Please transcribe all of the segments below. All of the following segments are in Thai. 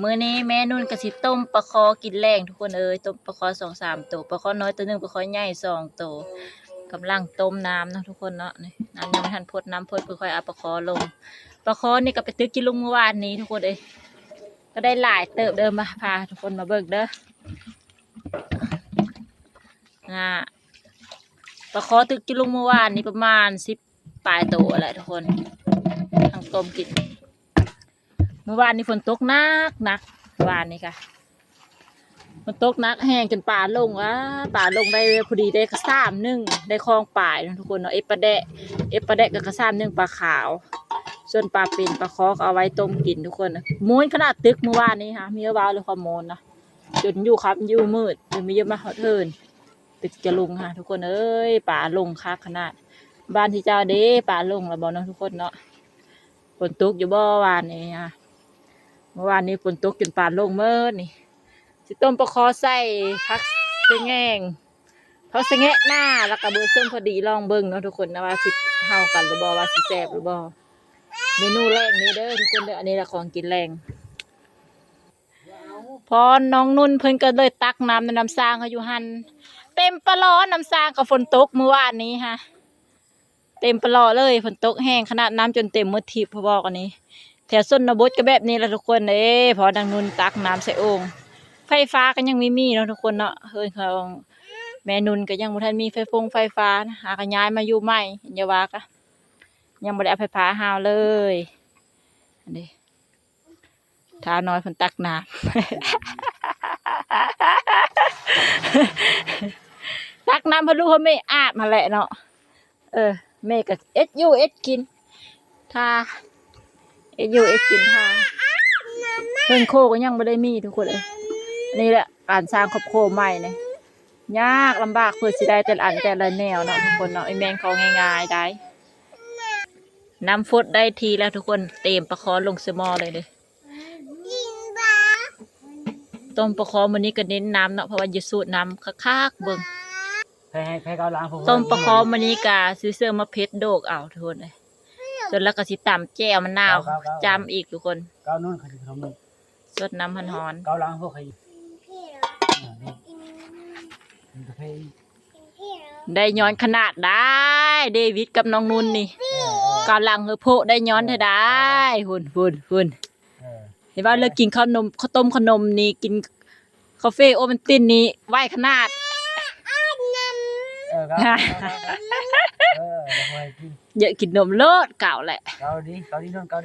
มื้อนี้แม่นุ่นก็สิต้มปลาคอกินแรงทุกคนเอ้ยต้มปลาคอ2-3ตัวปลาคอน้อยตัวนึงปลาคอใหญ่2ตัวกำลังต้มน้ำเนาะทุกคนเนาะนี่น้ำยังไม่ทันพดน้ำพดเพื่อค่อยเอาปลาคอลงปลาคอนี่ก็ไปตึกกินลุงเมื่อวานนี้ทุกคนเอ้ยก็ได้หลายเติบเดิมมาพาทุกคนมาเบิกเด้อนะปลาคอตึกกินลุงเมื่อวานนี้ประมาณ10 ปลายตัวแหละทุกคนทั้งต้มกินเมื่อวานนี้ฝนตกหนักวานนี้ค่ะฝนตกหนักแห้งจนป่าลงป่าลงได้พอดีได้กระซ้ำ1ได้คลองป่ายทุกคนเนาะเอฟปลาแดะกับกระซ้ำ1ปลาขาวส่วนปลาเป็นปลาคอเอาไว้ต้มกินทุกคนนะม้วนขนาดตึกเมื่อวานนี้ค่ะมีเบาเลยความม้วนนะจนอยู่ครับอยู่มืดจนมีเยอะมากเทินตึกจะลงค่ะทุกคนเอ้ยป่าลงคักขนาดบ้านที่เจ้าเด้ป่าลงแล้วบอกน้องทุกคนเนาะฝนตกอยู่บ่วานนี้ค่ะเมื่อวานนี้ฝนตกจนป่าลงเมื่อนี่สิต้มปลาคอใส่ผักสะแงงผักสะแงะหน้าแล้วก็เบอร์ส้มพอดีลองเบิ่งเนาะทุกคนนะว่าสิเท่ากันหรือบ่ว่าสิแซ่บหรือบ่เมนูแรกนี้เด้อทุกคนเด้ออันนี้ละของกินแรงพอน้องนุ่นเพิ่นก็เลยตักน้ำในน้ำซางเขาอยู่หันเต็มปลาล้อน้ำซางกับฝนตกเมื่อวานนี้ฮะเต็มปลาล้อเลยฝนตกแห้งขนาดน้ำจนเต็มมือทิพย์พอบอกอันนี้แถวส้นนบดก็แบบนี้แหละทุกคนพอดังนุ่นตักน้ำใส่โอ่งไฟฟ้าก็ยังมีเนาะทุกคนเนาะเฮ้ยเขาแม่นุ่นก็ยังบ่ทันมีไฟฟ้านะหากันย้ายมาอยู่ใหม่อย่าว่าก็ยังบ่ได้เอาไฟฟ้าหาวเลยอันนี้ท้าน้อยฝนตักน้ำ ตักน้ำพะลูกเขาไม่อาบมาแหละเนาะแม่ก็เอสกินท่าเอสกินท่าเพิ่นโคก็ยังไม่ได้มีทุกคนเลยนี่แหละการสร้างครอบครัวใหม่เนี่ยยากลำบากเพื่อสิได้แต่ละอันแต่ละแนวเนาะทุกคนเนาะไอแมงเขาง่ายๆได้น้ำฟดได้ทีแล้วทุกคนเต็มปลาคอลงสมอเลยต้มปลาคอวันนี้ก็เน้นน้ำเนาะเพราะว่าจะสูตรน้ำคักๆเบิ่งต้มปลาคอวันนี้กะซื้อเสื้อมาเพชรโดกเอาทุกคนเลยจนแล้วก็สิตำแจ่วมะนาวจำอีกทุกคนสดน้ำหอนได้ย้อนขนาดได้เดวิดกับน้องนุ่นนี่กำลังโพได้ย้อนเธอได้หุ่นเห็นว่าเลิกกินข้าวต้มขนมนี่กินคาเฟ่โอมันตินนี่ไหวขนาดเยอะกินนมเลิศเก่าแหละเก่า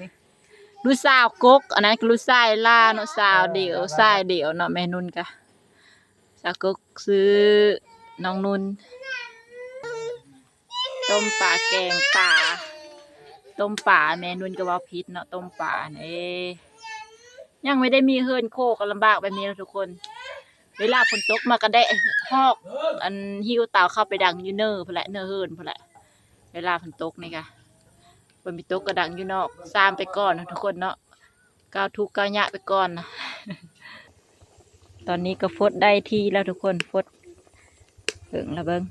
ดิลูกสาวกกอันนั้นลูกชายล่าเนาะสาวเดี่ยวชายเดี่ยวเนาะแม่นุ่นกะสาวกกซื้อน้องนุ่นต้มปลาแกงป่าต้มป่าแม่นุ่นก็ว่าพิษเนาะต้มป่ายังไม่ได้มีเฮิร์นโคกลำบากแบบนี้นะทุกคนเวลาฝนตกมาก็ได้หอกอันหิ้วเต่าเข้าไปดังยูเนอร์พอละเนอร์เฮิร์นพอละเวลาฝนตกนี่ค่ะฝนมีตกก็ดังอยู่นอกซามไปก่อนนะทุกคนเนาะก้าวทุกก้าวยะไปก่อนนะตอนนี้ก็ฟดได้ทีแล้วทุกคนฟดเบิ่งละเบิ่ง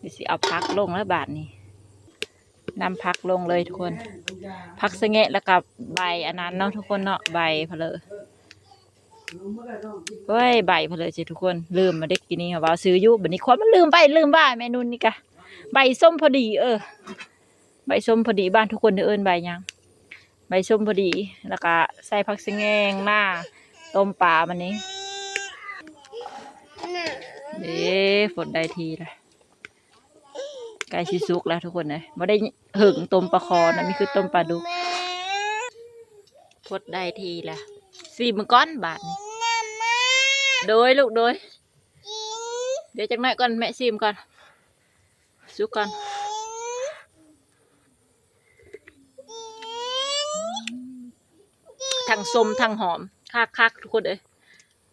ดิสิเอาพักลงแล้วบาทนี้นำพักลงเลยทุกคนพักสะแงะแล้วกับใบอันนั้นเนาะทุกคนเนาะใบเพลอเฮ้ยใบเพลอสิทุกคนลืมมาได้กินนี่ค่ะว่าซื้อยุบแบบนี้คนมันลืมบ้าเมนูนี่กะใบส้มพอดีใบส้มพอดีบ้านทุกคนเอิ้นใบยังใบส้มพอดีแล้วก็ใส่ผักสะแงงหน้าต้มปลามันนี้ฝนได้ทีละใกล้ชิซุกแล้วทุกคนเลยไม่ได้หึงต้มปลาคอนะนี่คือต้มปลาดุกพดได้ทีละ4 มื้อก้อนบาทนี่โดยลูกโดยเดี๋ยวจังหน่อยก่อนแม่ซิมก่อนซุกก่อนทั้งส้มทั้งหอมคักทุกคนเลย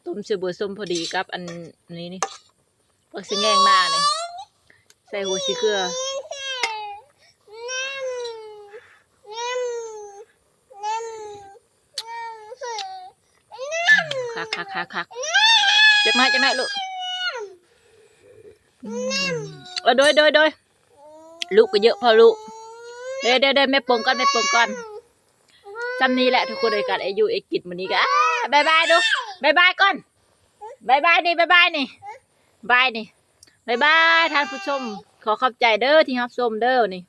ต้มเสือบัวส้มพอดีกับอันนี้นี่ผักสะแงงหน้าเนี่ยใส่หัวซีเกลือคักจักหน่อยลูกโดยลูกก็เยอะพอลูกเดี๋ยวแม่ปงก่อนจำนี้แหละทุกคนเลยกันอายุกิจวันนี้ก็ บายบายดูบายบายก่อนบายบายนี่บายบายนี่บายนี่บายบายท่านผู้ชมขอขอบใจเด้อที่รับชมเด้อนี่